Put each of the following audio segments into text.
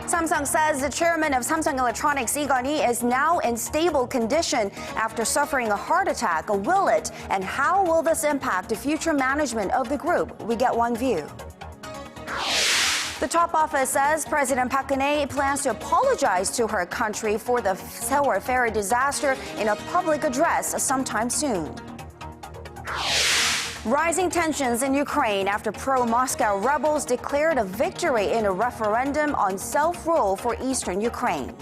Samsung says the chairman of Samsung Electronics, Lee Kun-hee, is now in stable condition after suffering a heart attack. Will it? And how will this impact the future management of the group? We get one view. The top office says President Park Geun-hye plans to apologize to her country for the Sewol ferry disaster in a public address sometime soon. Rising tensions in Ukraine after pro-Moscow rebels declared a victory in a referendum on self-rule for eastern Ukraine.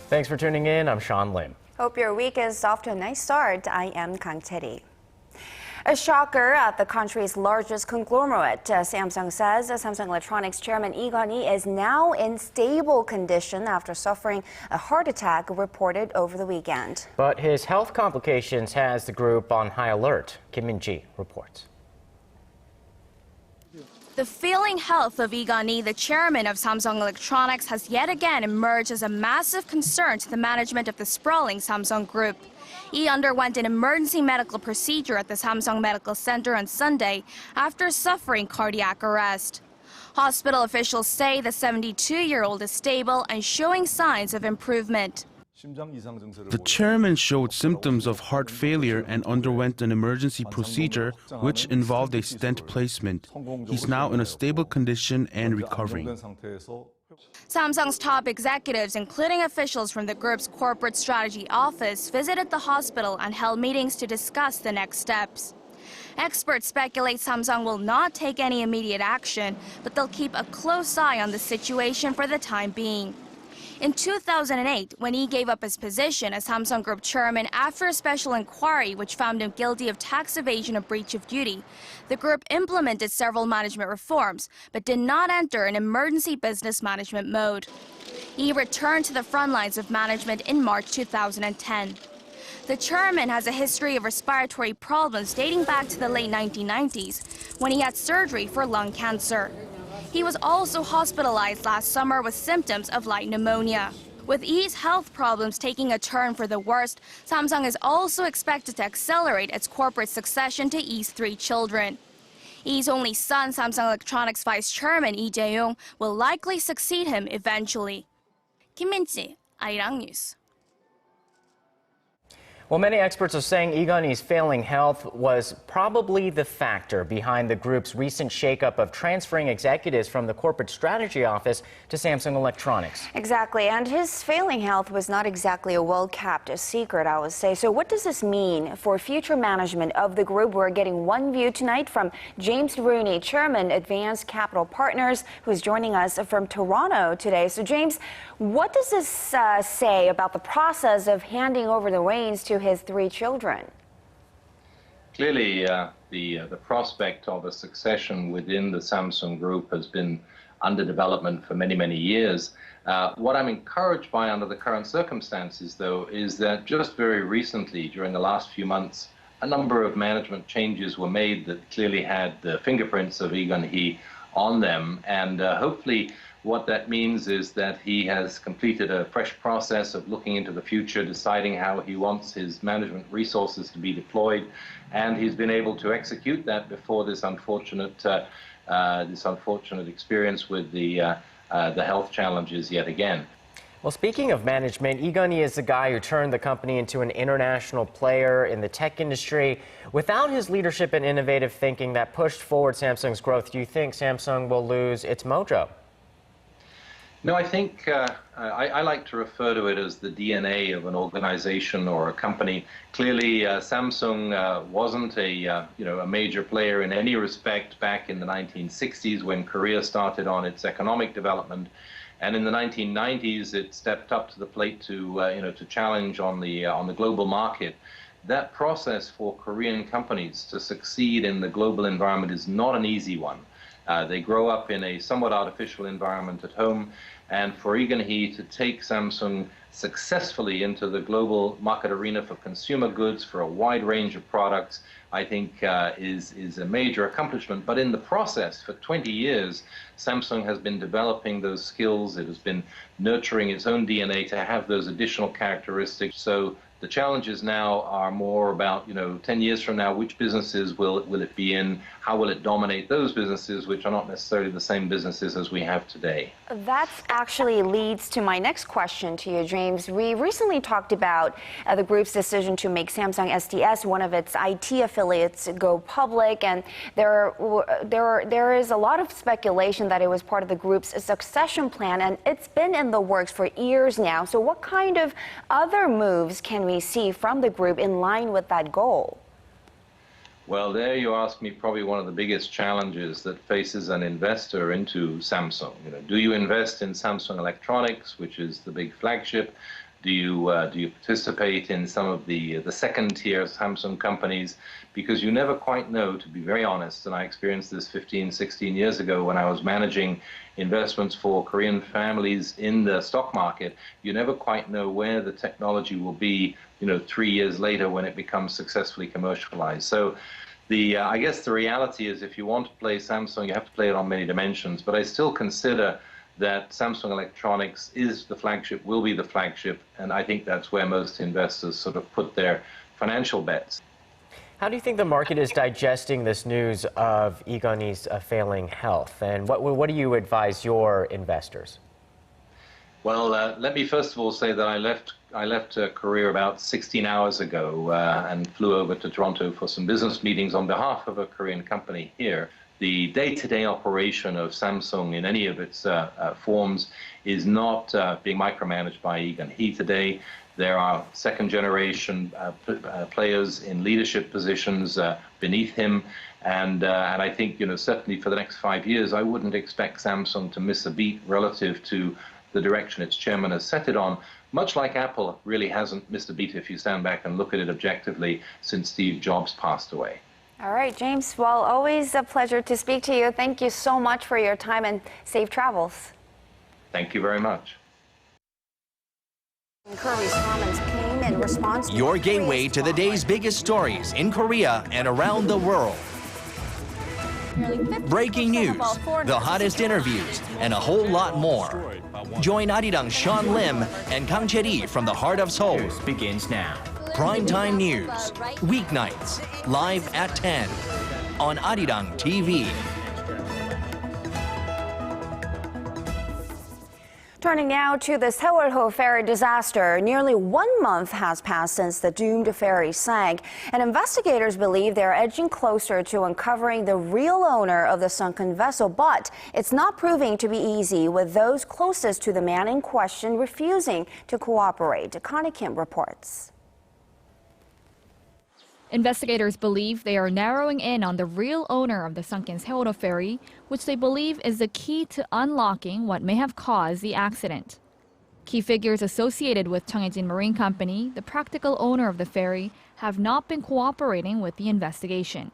Thanks for tuning in. I'm Sean Lim. Hope your week is off to a nice start. I am Kang Tae-ri. A shocker at the country's largest conglomerate. Samsung says Samsung Electronics Chairman Lee Kun-hee is now in stable condition after suffering a heart attack reported over the weekend. But his health complications has the group on high alert. Kim Min-ji reports. The failing health of Lee Kun-hee, the chairman of Samsung Electronics, has yet again emerged as a massive concern to the management of the sprawling Samsung Group. He underwent an emergency medical procedure at the Samsung Medical Center on Sunday after suffering cardiac arrest. Hospital officials say the 72-year-old is stable and showing signs of improvement. The chairman showed symptoms of heart failure and underwent an emergency procedure which involved a stent placement. He's now in a stable condition and recovering. Samsung's top executives, including officials from the group's corporate strategy office, visited the hospital and held meetings to discuss the next steps. Experts speculate Samsung will not take any immediate action, but they'll keep a close eye on the situation for the time being. In 2008, when he gave up his position as Samsung Group chairman after a special inquiry which found him guilty of tax evasion and breach of duty, the group implemented several management reforms but did not enter an emergency business management mode. He returned to the front lines of management in March 2010. The chairman has a history of respiratory problems dating back to the late 1990s when he had surgery for lung cancer. He was also hospitalized last summer with symptoms of light pneumonia. With Lee's health problems taking a turn for the worst, Samsung is also expected to accelerate its corporate succession to Lee's 3 children. Lee's only son, Samsung Electronics Vice Chairman Lee Jae-yong, will likely succeed him eventually. Kim Min-ji, Arirang News. Well, many experts are saying Lee Kun-hee's failing health was probably the factor behind the group's recent shakeup of transferring executives from the corporate strategy office to Samsung Electronics. Exactly, and his failing health was not exactly a well-kept secret, I would say. So what does this mean for future management of the group? We're getting one view tonight from James Rooney, Chairman, Advanced Capital Partners, who's joining us from Toronto today. So James, what does this say about the process of handing over the reins to his 3 children? Clearly, the prospect of a succession within the Samsung Group has been under development for many, many years. What I'm encouraged by under the current circumstances, though, is that just very recently, during the last few months, a number of management changes were made that clearly had the fingerprints of Lee Kun-hee on them, and hopefully what that means is that he has completed a fresh process of looking into the future, deciding how he wants his management resources to be deployed, and he's been able to execute that before this unfortunate experience with the health challenges yet again. Well, speaking of management, Lee Kun-hee is the guy who turned the company into an international player in the tech industry. Without his leadership and innovative thinking that pushed forward Samsung's growth, do you think Samsung will lose its mojo? No, I think I like to refer to it as the DNA of an organization or a company. Clearly, Samsung wasn't a major player in any respect back in the 1960s when Korea started on its economic development, and in the 1990s it stepped up to the plate to challenge on the global market. That process for Korean companies to succeed in the global environment is not an easy one. They grow up in a somewhat artificial environment at home, and for Lee Kun-hee to take Samsung successfully into the global market arena for consumer goods for a wide range of products, I think is a major accomplishment. But in the process, for 20 years, Samsung has been developing those skills. It has been nurturing its own DNA to have those additional characteristics. So the challenges now are more about, 10 years from now, which businesses will it be in? How will it dominate those businesses, which are not necessarily the same businesses as we have today? That actually leads to my next question to you, James. We recently talked about the group's decision to make Samsung SDS, one of its IT affiliates, go public, and there is a lot of speculation that it was part of the group's succession plan, and it's been in the works for years now. So what kind of other moves can we see from the group in line with that goal? Well, there you ask me probably one of the biggest challenges that faces an investor into Samsung. Do you invest in Samsung Electronics, which is the big flagship? Do you participate in some of the second-tier Samsung companies? Because you never quite know, to be very honest, and I experienced this 15, 16 years ago when I was managing investments for Korean families in the stock market. You never quite know where the technology will be, 3 years later when it becomes successfully commercialized. So I guess the reality is if you want to play Samsung, you have to play it on many dimensions. But I still consider that Samsung Electronics is the flagship, will be the flagship, and I think that's where most investors sort of put their financial bets. How do you think the market is digesting this news of Lee Kun-hee's failing health? And what do you advise your investors? Well, let me first of all say that I left Korea about 16 hours ago and flew over to Toronto for some business meetings on behalf of a Korean company here. The day-to-day operation of Samsung in any of its forms is not being micromanaged by Lee Kun-hee today. There are second-generation players in leadership positions beneath him, and I think, certainly for the next 5 years, I wouldn't expect Samsung to miss a beat relative to the direction its chairman has set it on, much like Apple really hasn't missed a beat if you stand back and look at it objectively since Steve Jobs passed away. All right, James, well, always a pleasure to speak to you. Thank you so much for your time and safe travels. Thank you very much. Curry's comments came in response to your gateway to the day's biggest stories in Korea and around the world. Breaking news, the hottest interviews, and a whole lot more. Join Arirang Sean Lim and Kang Chae-ri from the heart of Seoul. News begins now. Primetime news, weeknights, live at 10 on Arirang TV. Turning now to the Sewol-ho ferry disaster. Nearly 1 month has passed since the doomed ferry sank, and investigators believe they're edging closer to uncovering the real owner of the sunken vessel. But it's not proving to be easy, with those closest to the man in question refusing to cooperate. Connie Kim reports. Investigators believe they are narrowing in on the real owner of the sunken Sewol-ho ferry, which they believe is the key to unlocking what may have caused the accident. Key figures associated with Cheongjin Marine Company, the practical owner of the ferry, have not been cooperating with the investigation.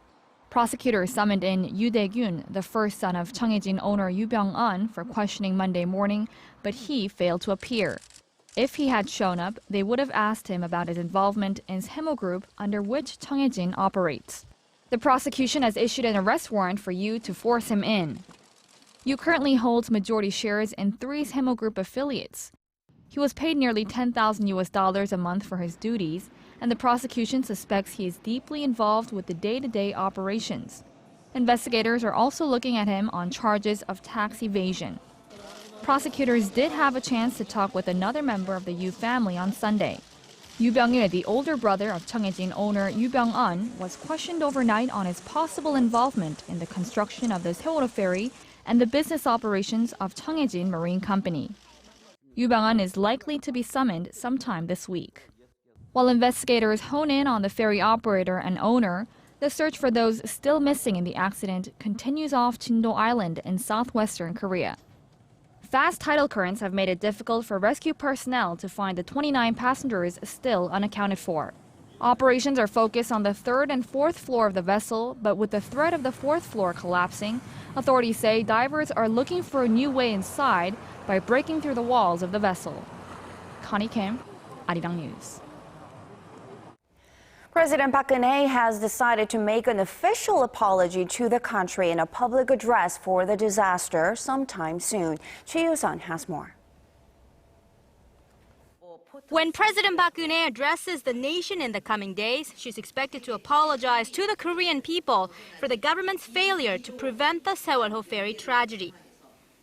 Prosecutors summoned in Yoo Dae-gyun, the first son of Cheongjin owner Yoo Byung-un, for questioning Monday morning, but he failed to appear. If he had shown up, they would have asked him about his involvement in Sewol Group, under which Cheongjin operates. The prosecution has issued an arrest warrant for Yoo to force him in. Yoo currently holds majority shares in 3 Sewol Group affiliates. He was paid nearly $10,000 a month for his duties, and the prosecution suspects he is deeply involved with the day-to-day operations. Investigators are also looking at him on charges of tax evasion. Prosecutors did have a chance to talk with another member of the Yoo family on Sunday. Yoo Byung-il, the older brother of Cheongjin owner Yoo Byung-un, was questioned overnight on his possible involvement in the construction of the Sewol-ho ferry and the business operations of Cheongjin Marine Company. Yoo Byung-un is likely to be summoned sometime this week. While investigators hone in on the ferry operator and owner, the search for those still missing in the accident continues off Jindo Island in southwestern Korea. Fast tidal currents have made it difficult for rescue personnel to find the 29 passengers still unaccounted for. Operations are focused on the third and fourth floor of the vessel, but with the threat of the fourth floor collapsing, authorities say divers are looking for a new way inside by breaking through the walls of the vessel. Connie Kim, Arirang News. President Park Geun-hye has decided to make an official apology to the country in a public address for the disaster sometime soon. Choi Yoo-sun has more. When President Park Geun-hye addresses the nation in the coming days, she's expected to apologize to the Korean people for the government's failure to prevent the Sewol-ho ferry tragedy.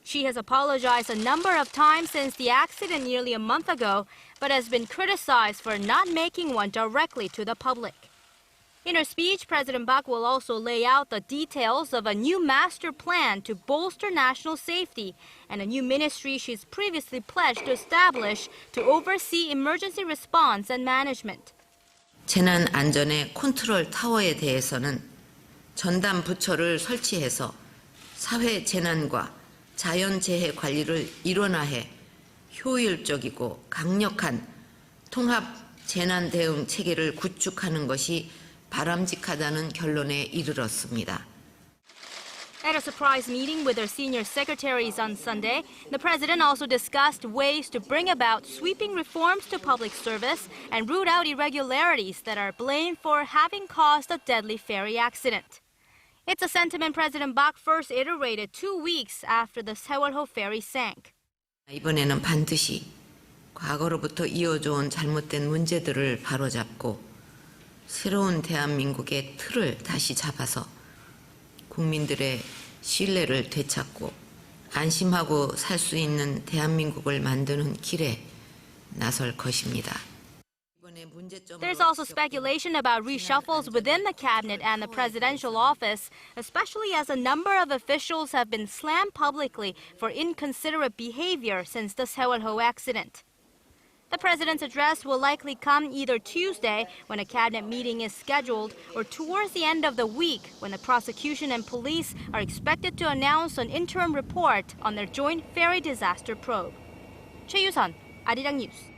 She has apologized a number of times since the accident nearly a month ago, but has been criticized for not making one directly to the public. In her speech, President Park will also lay out the details of a new master plan to bolster national safety and a new ministry she's previously pledged to establish to oversee emergency response and management. 재난 안전의 컨트롤 타워에 대해서는 전담 부처를 설치해서 사회 재난과 자연 재해 관리를 일원화해 효율적이고 강력한 통합 재난 대응 체계를 구축하는 것이 바람직하다는 결론에 이르렀습니다. At a surprise meeting with her senior secretaries on Sunday, the president also discussed ways to bring about sweeping reforms to public service and root out irregularities that are blamed for having caused a deadly ferry accident. It's a sentiment President Park first iterated 2 weeks after the Sewol-ho ferry sank. 이번에는 반드시 과거로부터 이어져 온 잘못된 문제들을 바로잡고 새로운 대한민국의 틀을 다시 잡아서 국민들의 신뢰를 되찾고 안심하고 살 수 있는 대한민국을 만드는 길에 나설 것입니다. There's also speculation about reshuffles within the cabinet and the presidential office, especially as a number of officials have been slammed publicly for inconsiderate behavior since the Sewol-ho accident. The president's address will likely come either Tuesday, when a cabinet meeting is scheduled, or towards the end of the week, when the prosecution and police are expected to announce an interim report on their joint ferry disaster probe. Choi Yoo-sun, Arirang News.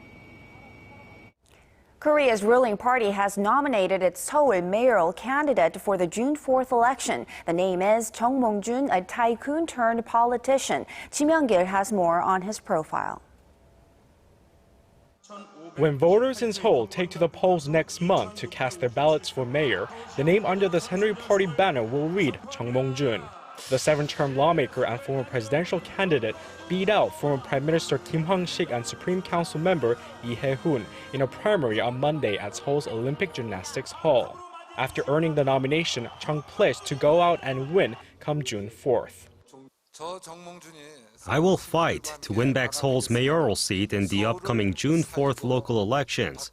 Korea's ruling party has nominated its Seoul mayoral candidate for the June 4th election. The name is Chung Mong-jun, a tycoon turned politician. Kim Myung-gil has more on his profile. When voters in Seoul take to the polls next month to cast their ballots for mayor, the name under the Saenuri Party banner will read Chung Mong-jun. The 7-term lawmaker and former presidential candidate beat out former Prime Minister Kim Hwang-sik and Supreme Council member Lee Hae-hoon in a primary on Monday at Seoul's Olympic Gymnastics Hall. After earning the nomination, Chung pledged to go out and win come June 4th. I will fight to win back Seoul's mayoral seat in the upcoming June 4th local elections.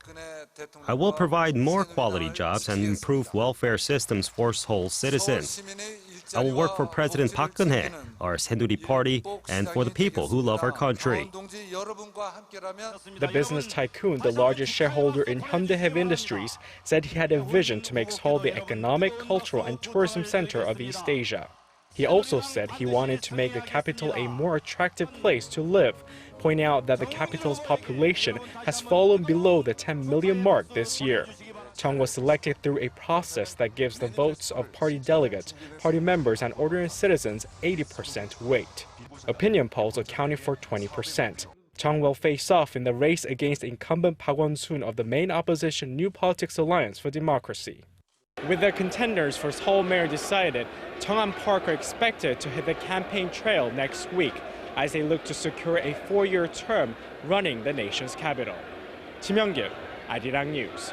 I will provide more quality jobs and improve welfare systems for Seoul's citizens. I will work for President Park Geun-hye, our Saenuri Party, and for the people who love our country. The business tycoon, the largest shareholder in Hyundai Heavy Industries, said he had a vision to make Seoul the economic, cultural, and tourism center of East Asia. He also said he wanted to make the capital a more attractive place to live, pointing out that the capital's population has fallen below the 10 million mark this year. Chung was selected through a process that gives the votes of party delegates, party members, and ordinary citizens 80% weight. Opinion polls accounted for 20%. Chung will face off in the race against incumbent Park Won-soon of the main opposition New Politics Alliance for Democracy. With their contenders for Seoul mayor decided, Chung and Park are expected to hit the campaign trail next week as they look to secure a 4-year term running the nation's capital. Kim Myung-gil, Arirang News.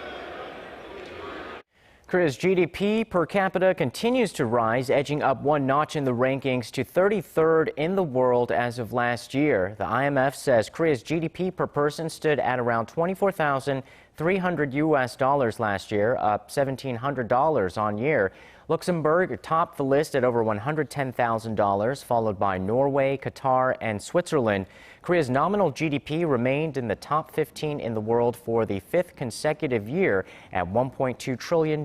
Korea's GDP per capita continues to rise, edging up one notch in the rankings to 33rd in the world as of last year. The IMF says Korea's GDP per person stood at around $24,300 last year, up $1,700 on year. Luxembourg topped the list at over $110,000, followed by Norway, Qatar, and Switzerland. Korea's nominal GDP remained in the top 15 in the world for the 5th consecutive year at $1.2 trillion.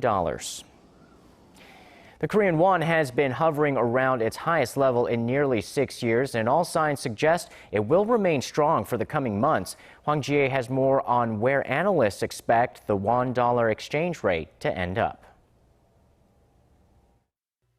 The The Korean won has been hovering around its highest level in nearly 6 years, and all signs suggest it will remain strong for the coming months. Hwang Ji-hye has more on where analysts expect the won-dollar exchange rate to end up.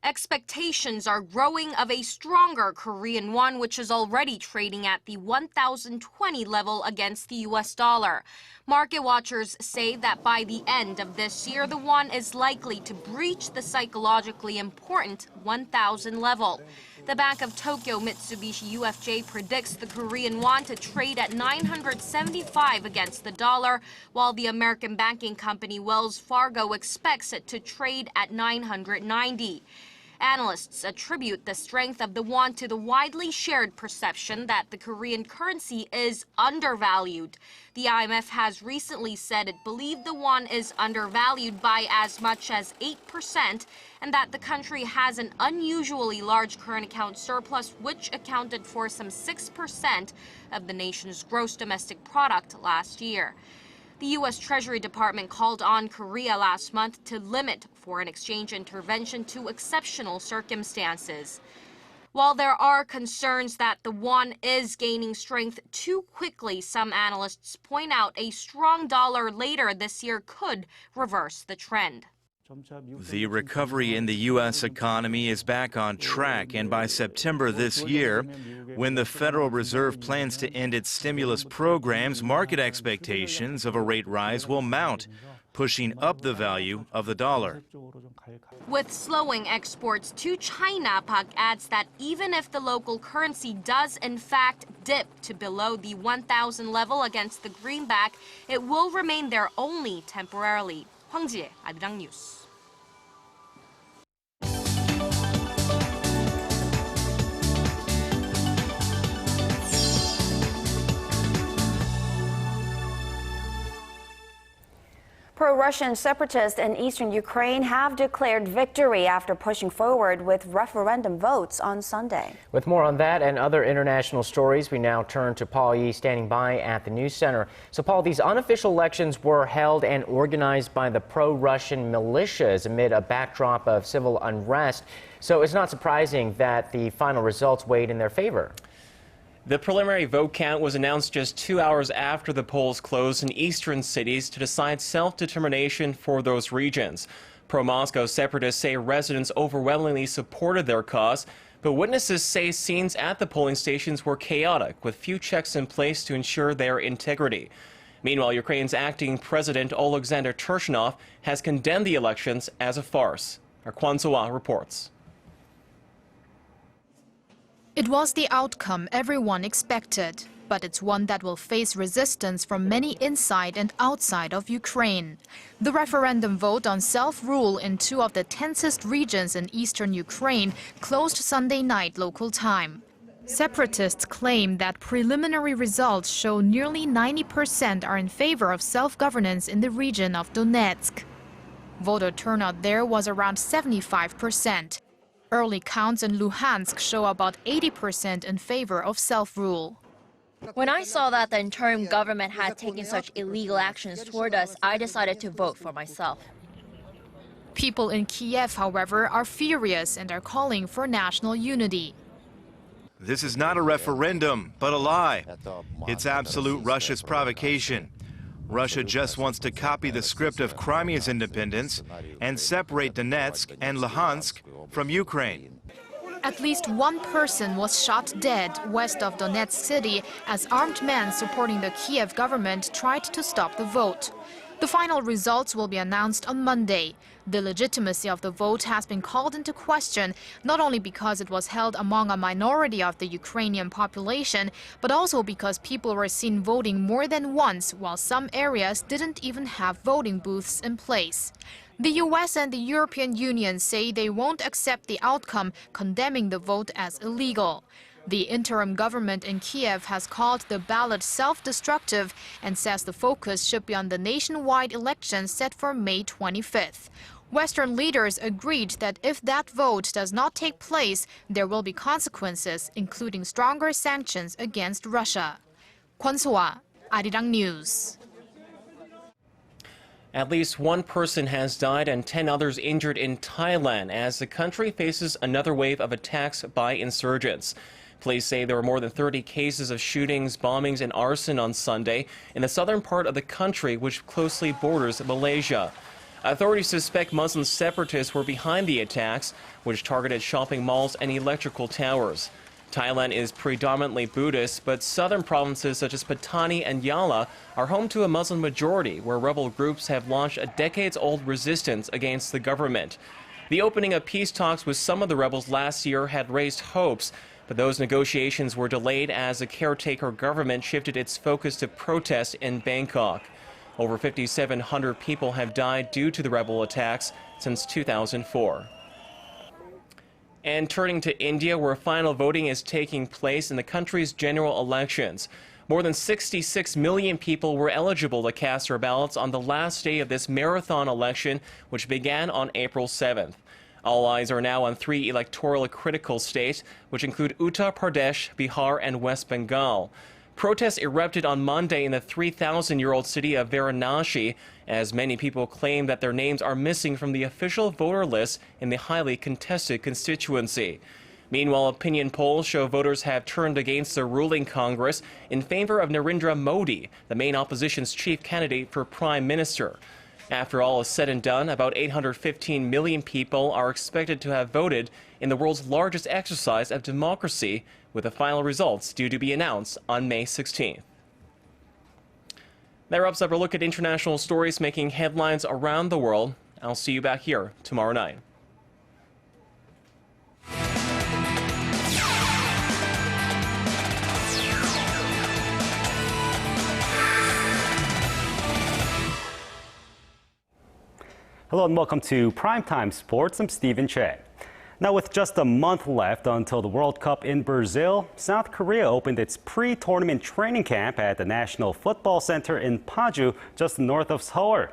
Expectations are growing of a stronger Korean won, which is already trading at the 1,020 level against the US dollar. Market watchers say that by the end of this year, the won is likely to breach the psychologically important 1,000 level. The Bank of Tokyo Mitsubishi UFJ predicts the Korean won to trade at 975 against the dollar, while the American banking company Wells Fargo expects it to trade at 990. Analysts attribute the strength of the won to the widely shared perception that the Korean currency is undervalued. The IMF has recently said it believed the won is undervalued by as much as 8% and that the country has an unusually large current account surplus, which accounted for some 6% of the nation's gross domestic product last year. The U.S. Treasury Department called on Korea last month to limit foreign exchange intervention to exceptional circumstances. While there are concerns that the won is gaining strength too quickly, some analysts point out a strong dollar later this year could reverse the trend. The recovery in the U.S. economy is back on track, and by September this year, when the Federal Reserve plans to end its stimulus programs, market expectations of a rate rise will mount, pushing up the value of the dollar. With slowing exports to China, Park adds that even if the local currency does in fact dip to below the 1,000 level against the greenback, it will remain there only temporarily. Hwang Ji-hye, Arirang News. Pro-Russian separatists in eastern Ukraine have declared victory after pushing forward with referendum votes on Sunday. With more on that and other international stories, we now turn to Paul Yee standing by at the News Center. So, Paul, these unofficial elections were held and organized by the pro-Russian militias amid a backdrop of civil unrest. So it's not surprising that the final results weighed in their favor. The preliminary vote count was announced just 2 hours after the polls closed in eastern cities to decide self-determination for those regions. Pro-Moscow separatists say residents overwhelmingly supported their cause, but witnesses say scenes at the polling stations were chaotic, with few checks in place to ensure their integrity. Meanwhile, Ukraine's acting president Alexander Turchinov has condemned the elections as a farce. Our Kwon So-ah reports. It was the outcome everyone expected, but it's one that will face resistance from many inside and outside of Ukraine. The referendum vote on self-rule in two of the tensest regions in eastern Ukraine closed Sunday night local time. Separatists claim that preliminary results show nearly 90% are in favor of self-governance in the region of Donetsk. Voter turnout there was around 75%. Early counts in Luhansk show about 80% in favor of self-rule. When I saw that the interim government had taken such illegal actions toward us, I decided to vote for myself. People in Kiev, however, are furious and are calling for national unity. This is not a referendum, but a lie. It's absolute Russia's provocation. Russia just wants to copy the script of Crimea's independence and separate Donetsk and Luhansk from Ukraine. At least one person was shot dead west of Donetsk city as armed men supporting the Kiev government tried to stop the vote. The final results will be announced on Monday. The legitimacy of the vote has been called into question, not only because it was held among a minority of the Ukrainian population, but also because people were seen voting more than once, while some areas didn't even have voting booths in place. The US and the European Union say they won't accept the outcome, condemning the vote as illegal. The interim government in Kiev has called the ballot self-destructive and says the focus should be on the nationwide election set for May 25th. Western leaders agreed that if that vote does not take place, there will be consequences, including stronger sanctions against Russia. Kwon So-ah, Arirang News. At least one person has died and 10 others injured in Thailand as the country faces another wave of attacks by insurgents. Police say there were more than 30 cases of shootings, bombings, and arson on Sunday in the southern part of the country, which closely borders Malaysia. Authorities suspect Muslim separatists were behind the attacks, which targeted shopping malls and electrical towers. Thailand is predominantly Buddhist, but southern provinces such as Pattani and Yala are home to a Muslim majority, where rebel groups have launched a decades-old resistance against the government. The opening of peace talks with some of the rebels last year had raised hopes, but those negotiations were delayed as the caretaker government shifted its focus to protest in Bangkok. Over 5,700 people have died due to the rebel attacks since 2004. And turning to India, where final voting is taking place in the country's general elections. More than 66 million people were eligible to cast their ballots on the last day of this marathon election, which began on April 7th. All eyes are now on 3 electorally critical states, which include Uttar Pradesh, Bihar, and West Bengal. Protests erupted on Monday in the 3,000-year-old city of Varanasi, as many people claim that their names are missing from the official voter list in the highly contested constituency. Meanwhile, opinion polls show voters have turned against the ruling Congress in favor of Narendra Modi, the main opposition's chief candidate for prime minister. After all is said and done, about 815 million people are expected to have voted in the world's largest exercise of democracy, with the final results due to be announced on May 16th. That wraps up our look at international stories making headlines around the world. I'll see you back here tomorrow night. Hello and welcome to Primetime Sports. I'm Stephen Che. Now, with just a month left until the World Cup in Brazil, South Korea opened its pre-tournament training camp at the National Football Center in Paju, just north of Seoul.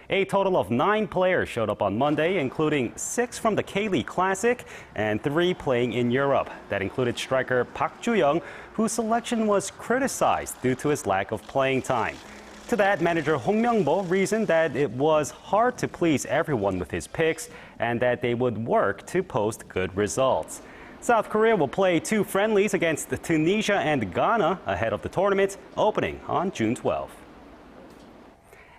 A total of 9 players showed up on Monday, including 6 from the K-League Classic and 3 playing in Europe. That included striker Park Geun-hye, whose selection was criticized due to his lack of playing time. To that, manager Hong Myung-bo reasoned that it was hard to please everyone with his picks and that they would work to post good results. South Korea will play 2 friendlies against Tunisia and Ghana ahead of the tournament, opening on June 12th.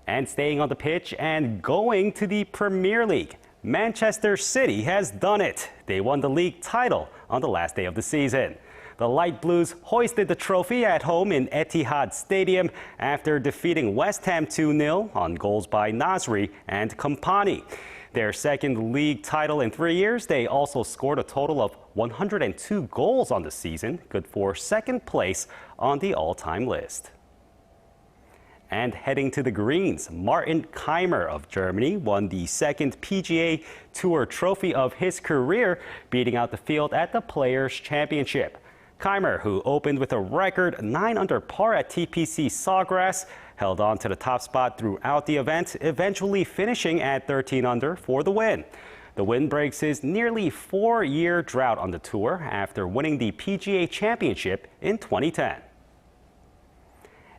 And staying on the pitch and going to the Premier League, Manchester City has done it. They won the league title on the last day of the season. The Light Blues hoisted the trophy at home in Etihad Stadium after defeating West Ham 2-0 on goals by Nasri and Kompany. Their second league title in 3 years, they also scored a total of 102 goals on the season, good for second place on the all-time list. And heading to the greens, Martin Kaymer of Germany won the second PGA Tour trophy of his career, beating out the field at the Players' Championship. Kaymer, who opened with a record 9 under par at TPC Sawgrass, held on to the top spot throughout the event, eventually finishing at 13 under for the win. The win breaks his nearly 4-year drought on the tour after winning the PGA Championship in 2010.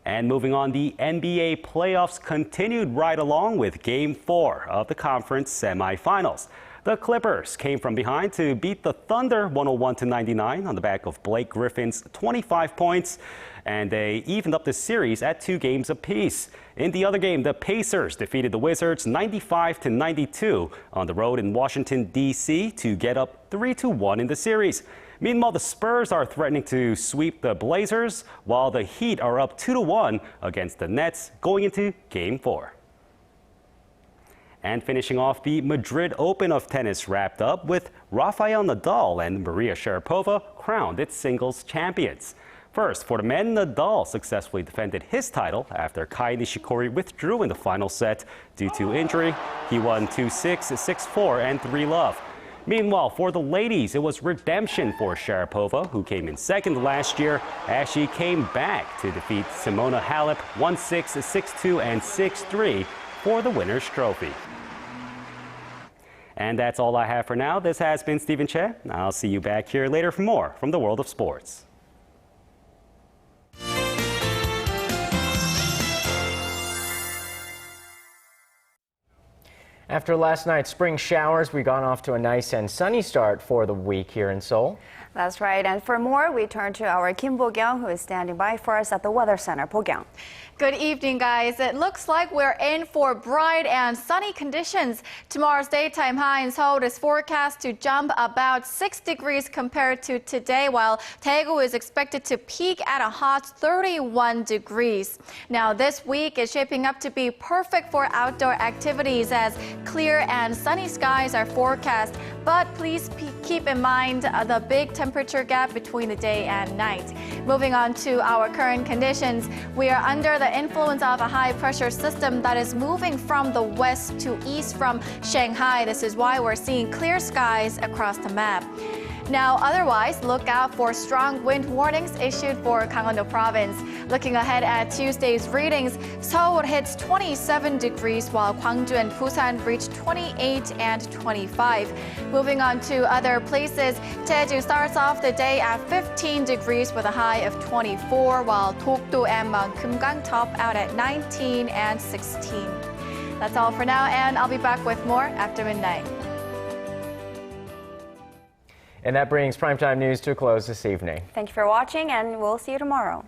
And moving on, the NBA playoffs continued right along with Game 4 of the conference semifinals. The Clippers came from behind to beat the Thunder 101-99 on the back of Blake Griffin's 25 points, and they evened up the series at 2 games apiece. In the other game, the Pacers defeated the Wizards 95-92 on the road in Washington, D.C. to get up 3-1 in the series. Meanwhile, the Spurs are threatening to sweep the Blazers, while the Heat are up 2-1 against the Nets going into Game 4. And finishing off, the Madrid Open of tennis wrapped up with Rafael Nadal and Maria Sharapova crowned its singles champions. First, for the men, Nadal successfully defended his title after Kai Nishikori withdrew in the final set due to injury. He won 2-6, 6-4, and 3-love. Meanwhile, for the ladies, it was redemption for Sharapova, who came in second last year, as she came back to defeat Simona Halep 1-6, 6-2, and 6-3 for the winner's trophy. And that's all I have for now. This has been Stephen Che. I'll see you back here later for more from the world of sports. After last night's spring showers, we got off to a nice and sunny start for the week here in Seoul. That's right. And for more, we turn to our Kim Bo-kyung, who is standing by for us at the Weather Center. Bo-kyung. Good evening, guys. It looks like we're in for bright and sunny conditions. Tomorrow's daytime high in Seoul is forecast to jump about 6 degrees compared to today, while Daegu is expected to peak at a hot 31 degrees. Now, this week is shaping up to be perfect for outdoor activities as clear and sunny skies are forecast. But please keep in mind the big temperature gap between the day and night. Moving on to our current conditions, we are under the influence of a high-pressure system that is moving from the west to east from Shanghai. This is why we're seeing clear skies across the map. Now, otherwise, look out for strong wind warnings issued for Gangwon-do province. Looking ahead at Tuesday's readings, Seoul hits 27 degrees while Gwangju and Busan reach 28 and 25. Moving on to other places, Jeju starts off the day at 15 degrees with a high of 24, while Dokdo and Mount Kumgang top out at 19 and 16. That's all for now, and I'll be back with more after midnight. And that brings Primetime News to a close this evening. Thank you for watching, and we'll see you tomorrow.